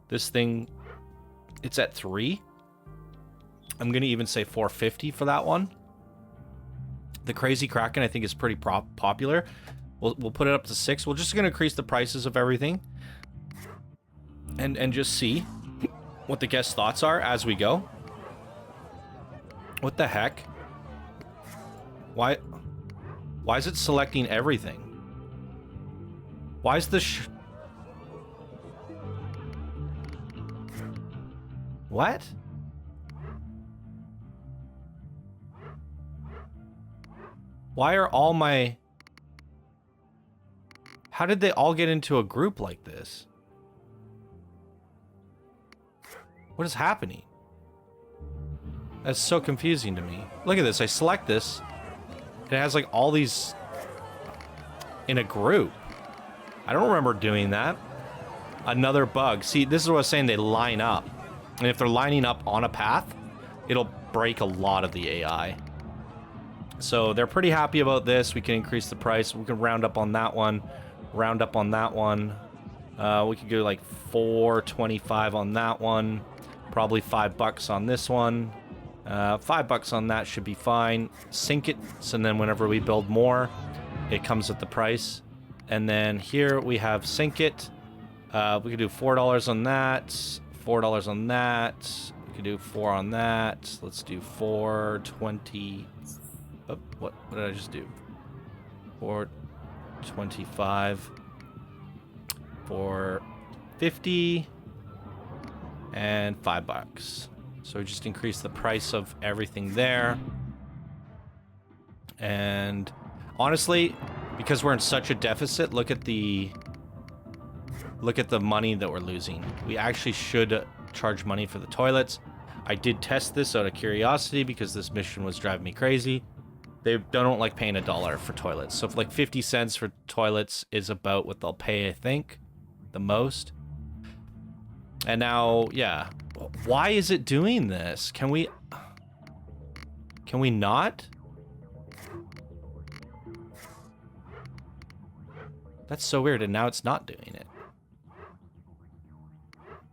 This thing, it's at $3. I'm gonna even say $4.50 for that one. The Crazy Kraken I think is pretty popular. We'll put it up to $6. We're just gonna increase the prices of everything and just see what the guest thoughts are as we go. What the heck? Why is it selecting everything? Why is this what? Why are all my... How did they all get into a group like this? What is happening? That's so confusing to me. Look at this. I select this. It has like all these in a group. I don't remember doing that. Another bug. See, this is what I was saying. They line up. And if they're lining up on a path, it'll break a lot of the AI. So they're pretty happy about this. We can increase the price. We can round up on that one. Round up on that one. We could go like $4.25 on that one. Probably $5 on this one. $5 on that should be fine. Sync it. So then whenever we build more, it comes at the price. And then here we have sync it. We could do $4 on that, $4 on that. We could do 4 on that. Let's do 4.20. Oh, what did I just do? 4.25. 4.50 and $5. So we just increase the price of everything there. And honestly, because we're in such a deficit, look at the money that we're losing. We actually should charge money for the toilets. I did test this out of curiosity because this mission was driving me crazy. They don't like paying $1 for toilets. So if like 50 cents for toilets is about what they'll pay, I think, the most. And now, yeah. Why is it doing this? Can we not? That's so weird, and now it's not doing it.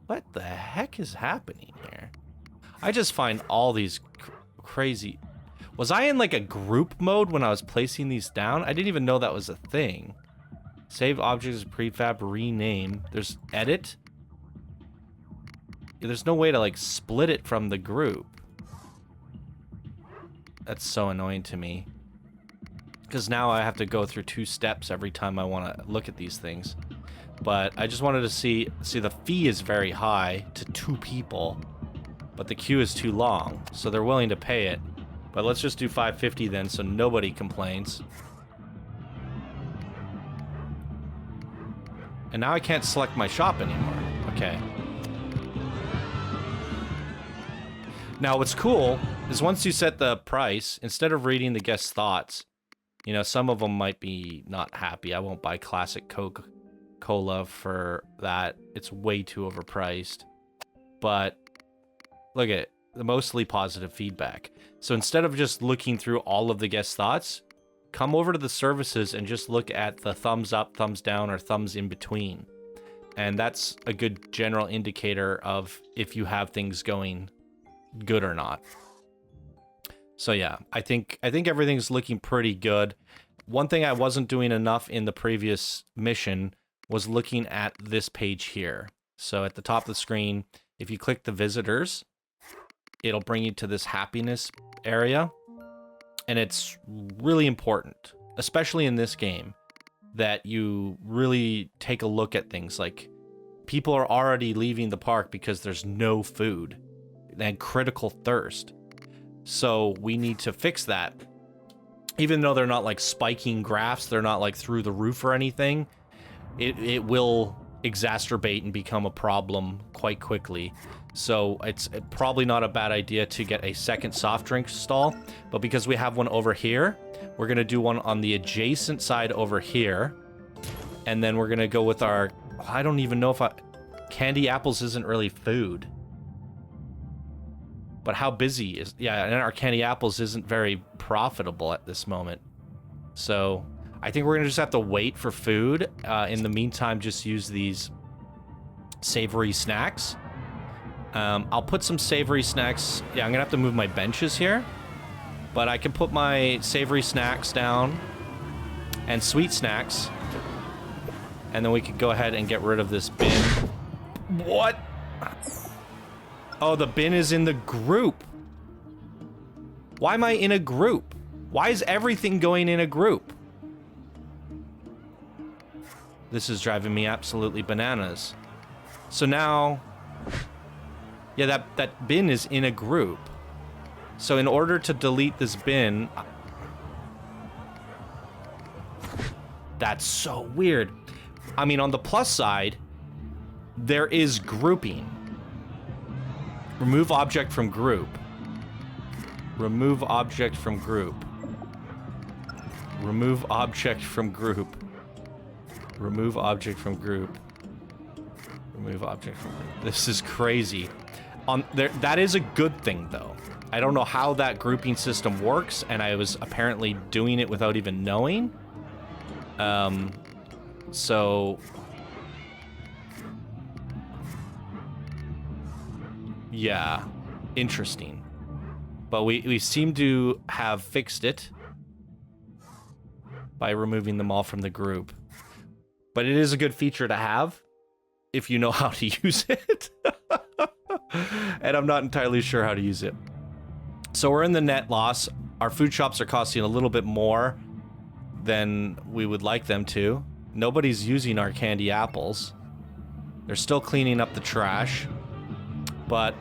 What the heck is happening here? I just find all these crazy... Was I in like a group mode when I was placing these down? I didn't even know that was a thing. Save objects as prefab, rename. There's edit. there's no way to like split it from the group. That's so annoying to me. Because now I have to go through 2 steps every time I want to look at these things. But I just wanted to see the fee is very high to 2 people, but the queue is too long, so they're willing to pay it. But let's just do 550 then, so nobody complains. And now I can't select my shop anymore. Okay. Now what's cool is once you set the price, instead of reading the guest's thoughts, you know, some of them might be not happy. I won't buy classic Coca-Cola for that. It's way too overpriced. But look at it, the mostly positive feedback. So instead of just looking through all of the guest thoughts, come over to the services and just look at the thumbs up, thumbs down, or thumbs in between. And that's a good general indicator of if you have things going good or not. So yeah, I think everything's looking pretty good. One thing I wasn't doing enough in the previous mission was looking at this page here. So at the top of the screen, if you click the visitors, it'll bring you to this happiness area. And it's really important, especially in this game, that you really take a look at things like people are already leaving the park because there's no food and critical thirst. So we need to fix that. Even though they're not like spiking graphs, they're not like through the roof or anything, it will exacerbate and become a problem quite quickly. So it's probably not a bad idea to get a second soft drink stall, but because we have one over here, we're gonna do one on the adjacent side over here, and then we're gonna go with our, I don't even know if candy apples isn't really food. But how busy is... Yeah, and our candy apples isn't very profitable at this moment. So I think we're going to just have to wait for food. In the meantime, just use these savory snacks. I'll put some savory snacks... Yeah, I'm going to have to move my benches here. But I can put my savory snacks down. And sweet snacks. And then we could go ahead and get rid of this bin. What? Oh, the bin is in the group. Why am I in a group? Why is everything going in a group? This is driving me absolutely bananas. So now... Yeah, that bin is in a group. So in order to delete this bin... That's so weird. I mean, on the plus side, there is grouping. Remove object from group. Remove object from group. Remove object from group. Remove object from group. Remove object from group. This is crazy. That is a good thing, though. I don't know how that grouping system works, and I was apparently doing it without even knowing. So... Yeah, interesting. But we seem to have fixed it by removing them all from the group. But it is a good feature to have if you know how to use it. And I'm not entirely sure how to use it. So we're in the net loss. Our food shops are costing a little bit more than we would like them to. Nobody's using our candy apples. They're still cleaning up the trash. But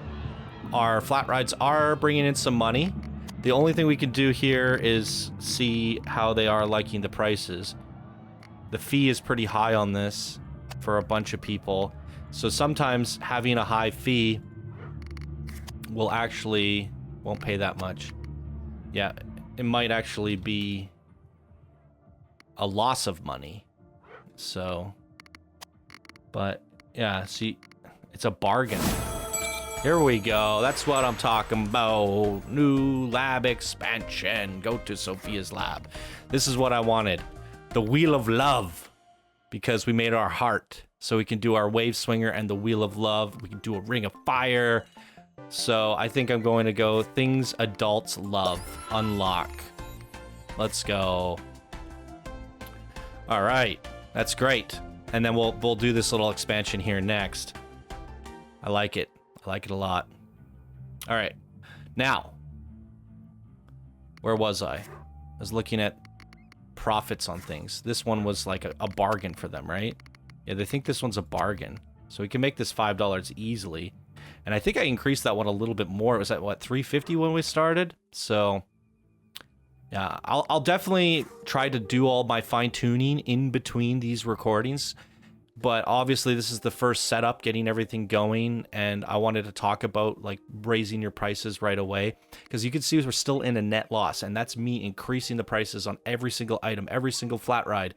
our flat rides are bringing in some money. The only thing we can do here is see how they are liking the prices. The fee is pretty high on this for a bunch of people. So sometimes having a high fee will actually... won't pay that much. Yeah, it might actually be a loss of money. So... But, yeah, see, it's a bargain. Here we go. That's what I'm talking about. New lab expansion. Go to Sophia's lab. This is what I wanted. The Wheel of Love. Because we made our heart. So we can do our Wave Swinger and the Wheel of Love. We can do a Ring of Fire. So I think I'm going to go Things Adults Love. Unlock. Let's go. All right. That's great. And then we'll do this little expansion here next. I like it. I like it a lot. All right. Now, where was I? I was looking at profits on things. This one was like a bargain for them, right? Yeah, they think this one's a bargain. So we can make this $5 easily. And I think I increased that one a little bit more. It was at, what, $3.50 when we started? So, yeah, I'll definitely try to do all my fine-tuning in between these recordings. But obviously, this is the first setup, getting everything going. And I wanted to talk about, like, raising your prices right away. Because you can see we're still in a net loss. And that's me increasing the prices on every single item, every single flat ride.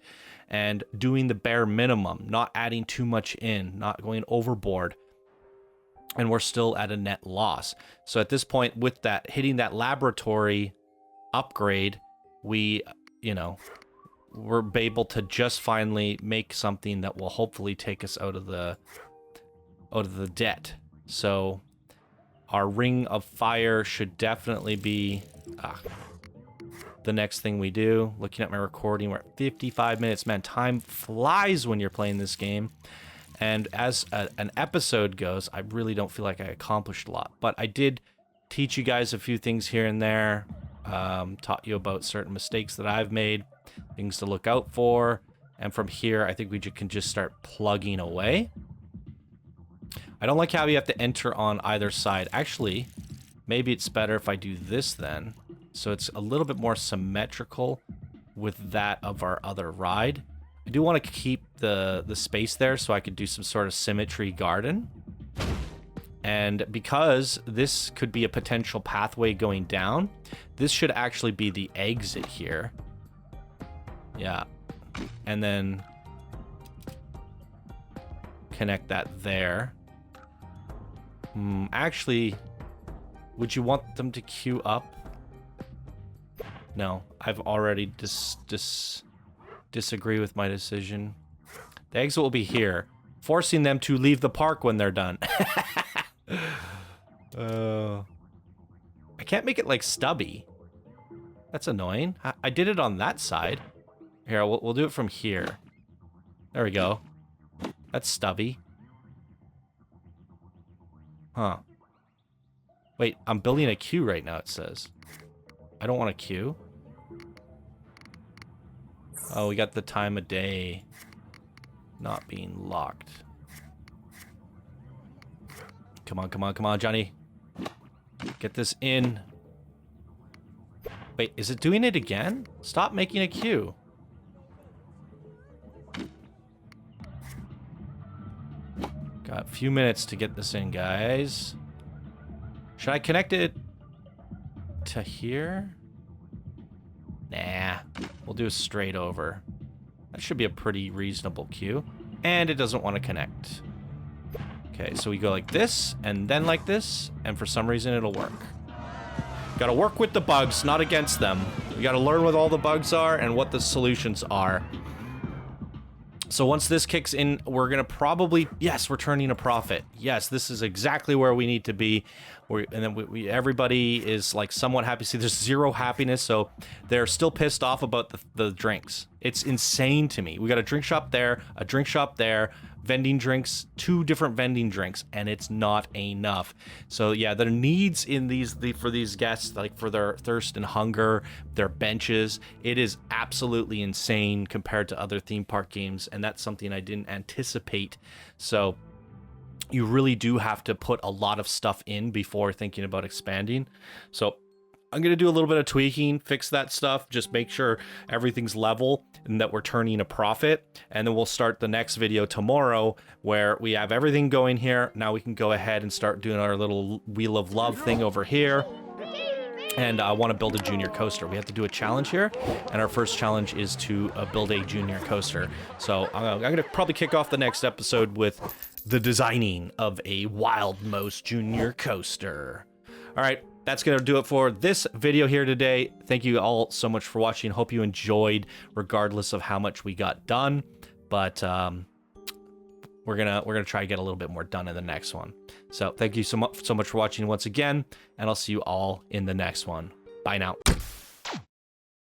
And doing the bare minimum, not adding too much in, not going overboard. And we're still at a net loss. So at this point, with that, hitting that laboratory upgrade, we, you know, we're able to just finally make something that will hopefully take us out of the debt. So our Ring of Fire should definitely be the next thing we do. Looking at my recording, we're at 55 minutes. Man, time flies when you're playing this game. And as an episode goes, I really don't feel like I accomplished a lot. But I did teach you guys a few things here and there. Taught you about certain mistakes that I've made, things to look out for. And from here, I think we can just start plugging away. I don't like how you have to enter on either side. Actually, maybe it's better if I do this then. So it's a little bit more symmetrical with that of our other ride. I do want to keep the space there so I could do some sort of symmetry garden. And because this could be a potential pathway going down, this should actually be the exit here. Yeah. And then connect that there. Actually, would you want them to queue up? No, I've already disagree with my decision. The exit will be here, forcing them to leave the park when they're done. I can't make it like stubby. That's annoying. I did it on that side. Here, we'll do it from here. There we go. That's stubby. Huh. Wait, I'm building a queue right now, it says. I don't want a queue. Oh, we got the time of day not being locked. Come on, come on, come on, Johnny. Get this in. Wait, is it doing it again? Stop making a queue. Got a few minutes to get this in, guys. Should I connect it to here? Nah, we'll do a straight over. That should be a pretty reasonable queue. And it doesn't want to connect. Okay, so we go like this, and then like this, and for some reason it'll work. Gotta work with the bugs, not against them. We gotta learn what all the bugs are and what the solutions are. So once this kicks in, we're gonna probably, yes, we're turning a profit. Yes, this is exactly where we need to be. And then everybody is like somewhat happy. See, there's zero happiness, so they're still pissed off about the drinks. It's insane to me. We got a drink shop there, a drink shop there, vending drinks, 2 different vending drinks, and it's not enough. So yeah, the needs in for these guests, like for their thirst and hunger, their benches, it is absolutely insane compared to other theme park games, and that's something I didn't anticipate. So you really do have to put a lot of stuff in before thinking about expanding. So I'm going to do a little bit of tweaking, fix that stuff, just make sure everything's level and that we're turning a profit. And then we'll start the next video tomorrow where we have everything going here. Now we can go ahead and start doing our little Wheel of Love thing over here. And I want to build a junior coaster. We have to do a challenge here. And our first challenge is to build a junior coaster. So I'm going to probably kick off the next episode with the designing of a Wild Most Junior coaster. All right, that's going to do it for this video here today. Thank you all so much for watching. Hope you enjoyed, regardless of how much we got done. But we're gonna try to get a little bit more done in the next one. So thank you so much for watching once again, and I'll see you all in the next one. Bye now.